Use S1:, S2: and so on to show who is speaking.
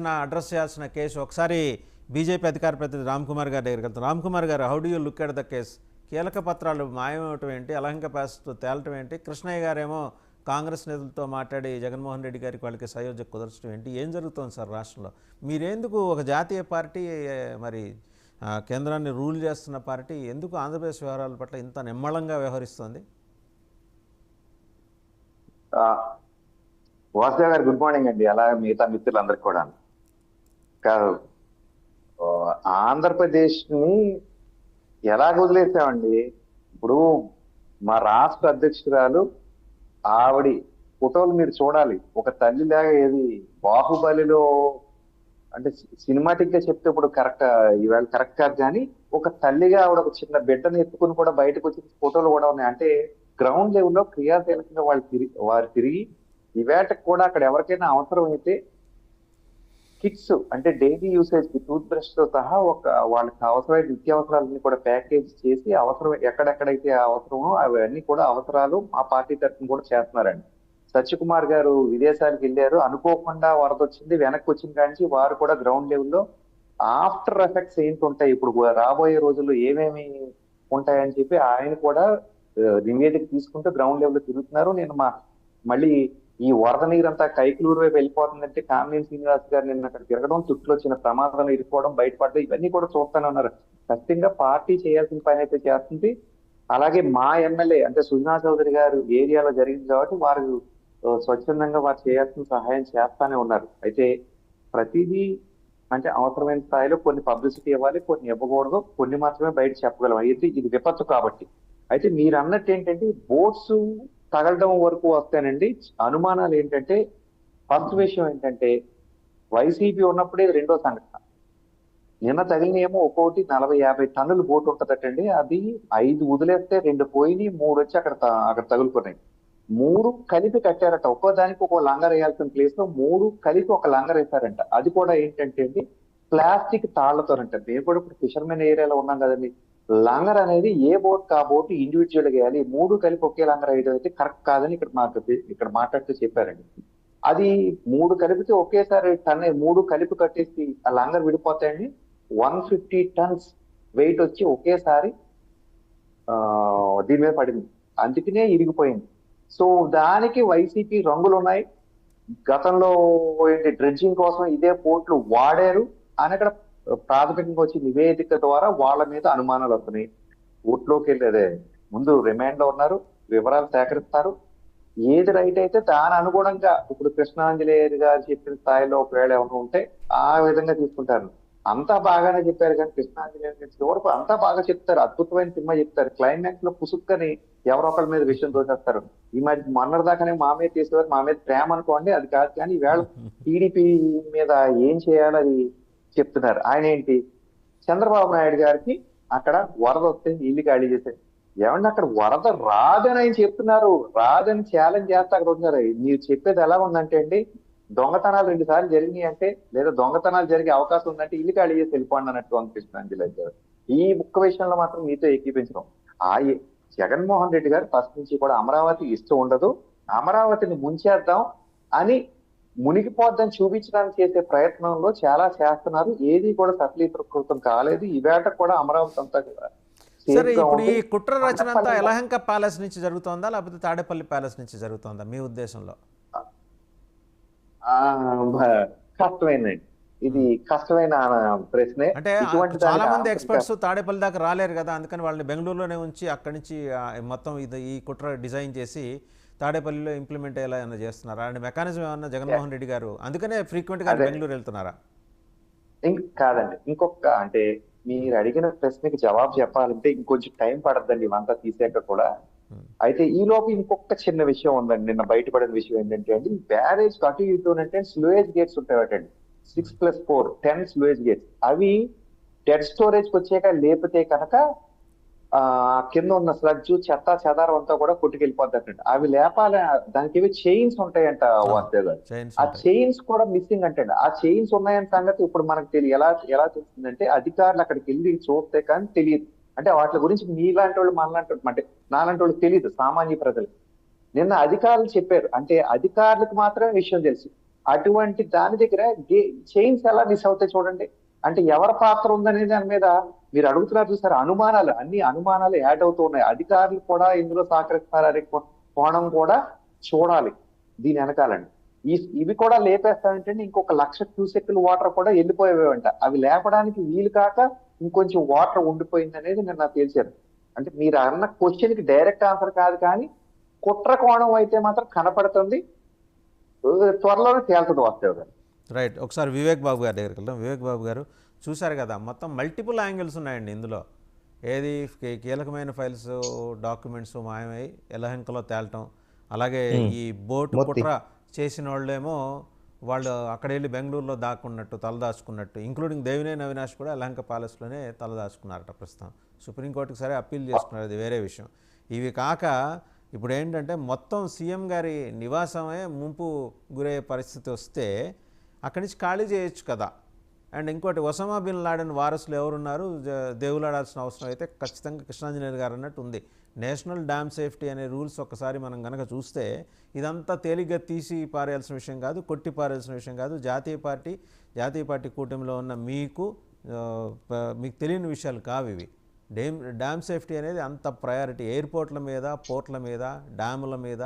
S1: ఆయన అడ్రస్ చేయాల్సిన కేసు. ఒకసారి బీజేపీ అధికార ప్రతినిధి రామ్ కుమార్ గారి దగ్గరికి వెళ్తాం. రామ్ కుమార్ గారు, how do you look at the case? కీలక పత్రాలు మాయమవటం ఏంటి, అలహంక పాస్తో తేలటం ఏంటి, కృష్ణయ్య గారేమో కాంగ్రెస్ నేతలతో మాట్లాడి జగన్మోహన్ రెడ్డి గారికి వాళ్ళకి సయోధ్య కుదర్చడం ఏంటి, ఏం జరుగుతుంది సార్ రాష్ట్రంలో? మీరెందుకు ఒక జాతీయ పార్టీ, మరి కేంద్రాన్ని రూల్ చేస్తున్న పార్టీ, ఎందుకు ఆంధ్రప్రదేశ్ వ్యవహారాల పట్ల ఇంత నిమ్మళంగా వ్యవహరిస్తోంది?
S2: వాసుదేవ్ గారు గుడ్ మార్నింగ్ అండి. అలా మిగతా మిత్రులందరికీ కూడా. ఆంధ్రప్రదేశ్ ని ఎలా వదిలేసామండి? ఇప్పుడు మా రాష్ట్ర అధ్యక్షురాలు ఆవిడ ఫోటోలు మీరు చూడాలి. ఒక తల్లిలాగా, ఏది బాహుబలిలో అంటే సినిమాటిక్ గా చెప్తే ఇప్పుడు ఇవాళ కరెక్ట్ కాదు, కానీ ఒక తల్లిగా ఆవిడ ఒక చిన్న బిడ్డను ఎత్తుకుని కూడా బయటకు వచ్చిన ఫోటోలు కూడా ఉన్నాయి. అంటే గ్రౌండ్ లెవెల్లో క్రియాశీలకంగా వారు తిరిగి ఇవేటకు కూడా అక్కడ ఎవరికైనా అవసరం అయితే కిట్స్, అంటే డైలీ యూసేజ్ కి టూత్ బ్రష్ తో సహా వాళ్ళకి అవసరమైన నిత్యావసరాలన్నీ కూడా ప్యాకేజ్ చేసి అవసరం ఎక్కడెక్కడైతే అవసరమో అవన్నీ కూడా అవసరాలు మా పార్టీ తరఫున కూడా చేస్తున్నారండి. సత్యకుమార్ గారు విదేశాలకు వెళ్ళారు, అనుకోకుండా వరద వచ్చింది, వెనక్కి వచ్చిన కానీ వారు కూడా గ్రౌండ్ లెవెల్లో ఆఫ్టర్ ఎఫెక్ట్స్ ఏంటి ఉంటాయి, ఇప్పుడు రాబోయే రోజుల్లో ఏమేమి ఉంటాయని చెప్పి ఆయన కూడా నివేదిక తీసుకుంటూ గ్రౌండ్ లెవెల్లో తిరుగుతున్నారు. నేను మళ్ళీ ఈ వరద నీరంతా కైకులూరు వైపు వెళ్ళిపోతుందంటే కామినేని శ్రీనివాస్ గారు నిన్న అక్కడ తిరగడం, చుట్టూ వచ్చిన ప్రమాదం ఇరుకోవడం, బయటపడడం, ఇవన్నీ కూడా చూస్తానే ఉన్నారు. ఖచ్చితంగా పార్టీ చేయాల్సిన పని అయితే చేస్తుంది. అలాగే మా ఎమ్మెల్యే అంటే సుజనా చౌదరి గారు ఏరియాలో జరిగింది కాబట్టి వారు స్వచ్ఛందంగా వారు చేయాల్సిన సహాయం చేస్తానే ఉన్నారు. అయితే ప్రతిదీ అంటే అవసరమైన స్థాయిలో కొన్ని పబ్లిసిటీ ఇవ్వాలి, కొన్ని ఇవ్వకూడదు, కొన్ని మాత్రమే బయట చెప్పగలం. అయితే ఇది విపత్తు కాబట్టి. అయితే మీరు అన్నట్టు ఏంటంటే బోట్స్ తగలడం వరకు వస్తానండి. అనుమానాలు ఏంటంటే, ఫస్ట్ విషయం ఏంటంటే వైసీపీ ఉన్నప్పుడే రెండో సంఘటన. నిన్న తగిలినేమో ఒక్కొక్కటి 40-50 టన్నుల బోట్ ఉంటదటండి. అది 5 వదిలేస్తే 2 పోయినాయి, 3 వచ్చి అక్కడ తగులుకున్నాయి. 3 కలిపి కట్టారట. ఒక్కో దానికి ఒక లంగర్ వేయాల్సిన ప్లేస్ లో 3 కలిపి ఒక లంగర్ వేశారంట. అది కూడా ఏంటంటే అండి ప్లాస్టిక్ తాళ్లతోనంట. మేము కూడా ఇప్పుడు ఫిషర్మెన్ ఏరియాలో ఉన్నాం కదండి. లంగర్ అనేది ఏ బోట్ ఆ బోట్ ఇండివిజువల్ గా వేయాలి, 3 కలిపి ఒకే లంగర్ వేయడం అయితే కరెక్ట్ కాదని ఇక్కడ మాట్లాడుతూ చెప్పారండి. అది 3 కలిపితే ఒకేసారి 3 కలిపి కట్టేసి ఆ లంగర్ విడిపోతాయండి. 150 టన్స్ వెయిట్ వచ్చి ఒకేసారి దీని మీద పడింది, అందుకనే ఇరిగిపోయింది. సో దానికి వైసీపీ రంగులు ఉన్నాయి. గతంలో ఏంటి డ్రెడ్జింగ్ కోసం ఇదే పోర్ట్లు వాడారు అని అక్కడ ప్రాథమికంగా వచ్చి నివేదిక ద్వారా వాళ్ళ మీద అనుమానాలు వస్తున్నాయి. కోర్టులోకి వెళ్ళేదే ముందు రిమాండ్ లో ఉన్నారు, వివరాలు సేకరిస్తారు. ఏది రైట్ అయితే దాని అనుగుణంగా ఇప్పుడు కృష్ణాంజలి గారు చెప్పిన స్థాయిలో ఒకవేళ ఏమైనా ఉంటే ఆ విధంగా తీసుకుంటారు. అంతా బాగానే చెప్పారు, కానీ కృష్ణాంజలి చివరకు అంతా బాగా చెప్తారు, అద్భుతమైన సినిమా చెప్తారు. క్లైమాక్స్ లో పుసుక్కని ఎవరొకరి మీద విషయం తోసేస్తారు. ఈ మధ్య మొన్నటిదాకానే మా మీద చేసేవారు, మా మీద ప్రేమ అనుకోండి, అది కాదు. కానీ ఈవేళ టీడీపీ మీద ఏం చేయాలో అది చెప్తున్నారు. ఆయన ఏంటి, చంద్రబాబు నాయుడు గారికి అక్కడ వరద వస్తే ఇల్లు ఖాళీ చేశారు. ఏమన్నా అక్కడ వరద రాదని ఆయన చెప్తున్నారు, రాదని ఛాలెంజ్ చేస్తే అక్కడ ఉంటున్నారు. మీరు చెప్పేది ఎలా ఉందంటే అండి, దొంగతనాలు 2 సార్లు జరిగినాయి అంటే, లేదా దొంగతనాలు జరిగే అవకాశం ఉందంటే ఇల్లు ఖాళీ చేసి వెళ్ళిపోండి అన్నట్టు కృష్ణాంజలి గారు. ఈ ఒక్క విషయంలో మాత్రం మీతో ఏకీపించడం. జగన్మోహన్ రెడ్డి గారు ఫస్ట్ నుంచి కూడా అమరావతి ఇష్టం ఉండదు, అమరావతిని ముంచేద్దాం అని మునిగిపోద్దని చూపించడానికి చేసే ప్రయత్నంలో చాలా చేస్తున్నారు. ఏది కూడా సఫలీకృతం కాలేదు. ఈవేళ కూడా అమరావతి అంతా కూడా.
S1: సరే, ఇప్పుడు ఈ కుట్ర రచన అంతా యలహంక ప్యాలెస్ నుంచి జరుగుతోందా, లేకపోతే తాడేపల్లి ప్యాలెస్ నుంచి జరుగుతోందా మీ ఉద్దేశంలో?
S2: కష్టమైందండి, ఇది కష్టమైన ప్రశ్నే.
S1: అంటే చాలా మంది ఎక్స్పర్ట్స్ తాడేపల్లి దాకా రాలేరు కదా, అందుకని వాళ్ళని బెంగళూరులోనే ఉంచి అక్కడి నుంచి మొత్తం ఈ కుట్ర డిజైన్ చేసి తాడేపల్లిలో ఇంప్లిమెంట్ అయ్యేలా ఏమైనా చేస్తున్నారా? అండ్ మెకానిజం ఏమన్నా జగన్మోహన్ రెడ్డి గారు అందుకనే ఫ్రీక్వెంట్ గా బెంగళూరు వెళ్తున్నారా?
S2: కాదండి, ఇంకొక అంటే మీరు అడిగిన ప్రశ్నకి జవాబు చెప్పాలంటే ఇంకొంచెం టైం పడద్దండి ఇవంతా తీసాక కూడా. అయితే ఈ లోపు ఇంకొక చిన్న విషయం ఉందండి. నిన్న బయటపడిన విషయం ఏంటంటే అండి, బ్యారేజ్ అటు ఇటు అంటే స్లూయేజ్ గేట్స్ ఉంటాయటండి. 6+4 10 స్లూయేజ్ గేట్స్. అవి డెడ్ స్టోరేజ్ కి వచ్చాక లేపితే కనుక కింద ఉన్న స్లడ్జ్ చెత్త చెదారం అంతా కూడా కొట్టుకెళ్ళిపోతాయంట. అవి లేపాలి, దానికి ఇవి చైన్స్ ఉంటాయంట. ఆ చైన్స్ కూడా మిస్సింగ్ అంటే ఆ చైన్స్ ఉన్నాయన్న సంగతి ఇప్పుడు మనకు ఎలా తెలుస్తుందంటే, అధికారులు అక్కడికి వెళ్ళి చూస్తే కానీ తెలియదు. అంటే వాటి గురించి మీలాంటి వాళ్ళు మనలాంటి అంటే నాలాంటి వాళ్ళు తెలియదు, సామాన్య ప్రజలు. నిన్న అధికారులు చెప్పారు, అంటే అధికారులకు మాత్రమే విషయం తెలుసు. అటువంటి దాని దగ్గర చైన్స్ ఎలా మిస్ అవుతాయి చూడండి. అంటే ఎవరి పాత్ర ఉందనే దాని మీద మీరు అడుగుతున్నారు చూసారు, అనుమానాలు, అన్ని అనుమానాలు యాడ్ అవుతూ ఉన్నాయి. అధికారులు కూడా ఇందులో సహకరిస్తారనే కోణం కూడా చూడాలి దీని వెనకాలండి. ఇవి కూడా లేపేస్తానంటే ఇంకొక 1,00,000 క్యూసెక్కుల వాటర్ కూడా వెళ్ళిపోయేవంట. అవి లేపడానికి వీలు కాక ఇంకొంచెం వాటర్ ఉండిపోయింది అనేది నిన్న తేల్చారు. అంటే మీరు అన్న క్వశ్చన్ కి డైరెక్ట్ ఆన్సర్ కాదు, కానీ కుట్ర కోణం అయితే మాత్రం కనపడుతుంది. త్వరలోనే తేలుతుంది వాస్తవం గారు.
S1: రైట్. ఒకసారి వివేక్ బాబు గారి దగ్గరికి వెళ్దాం. వివేక్ బాబు గారు చూశారు కదా, మొత్తం మల్టిపుల్ యాంగిల్స్ ఉన్నాయండి ఇందులో. ఏది కీలకమైన ఫైల్స్, డాక్యుమెంట్స్ మాయమై ఎలహంకలో తేలటం, అలాగే ఈ బోటు కుట్ర చేసిన వాళ్ళేమో వాళ్ళు అక్కడ వెళ్ళి బెంగళూరులో దాక్కున్నట్టు, తలదాచుకున్నట్టు, ఇంక్లూడింగ్ దేవినేని అవినాష్ కూడా ఎలహంక ప్యాలెస్లోనే తలదాచుకున్నారట. ప్రస్తుతం సుప్రీంకోర్టుకి సరే అప్పీల్ చేసుకున్నారు, అది వేరే విషయం. ఇవి కాక ఇప్పుడు ఏంటంటే మొత్తం సీఎం గారి నివాసమే ముంపు గురయ్యే పరిస్థితి వస్తే అక్కడి నుంచి ఖాళీ చేయొచ్చు కదా. అండ్ ఇంకోటి, ఒసామా బిన్ లాడెన్ వారసులు ఎవరున్నారు, దేవులాడాల్సిన అవసరం అయితే ఖచ్చితంగా కృష్ణాంజనేయులు గారు అన్నట్టు ఉంది. నేషనల్ డ్యామ్ సేఫ్టీ అనే రూల్స్ ఒక్కసారి మనం కనుక చూస్తే ఇదంతా తేలిగ్గా తీసి పారేయాల్సిన విషయం కాదు, కొట్టి పారేయాల్సిన విషయం కాదు. జాతీయ పార్టీ కూటమిలో ఉన్న మీకు తెలియని విషయాలు కావు ఇవి. డ్యామ్ సేఫ్టీ అనేది అంత ప్రయారిటీ. ఎయిర్పోర్ట్ల మీద, పోర్ట్ల మీద, డ్యాముల మీద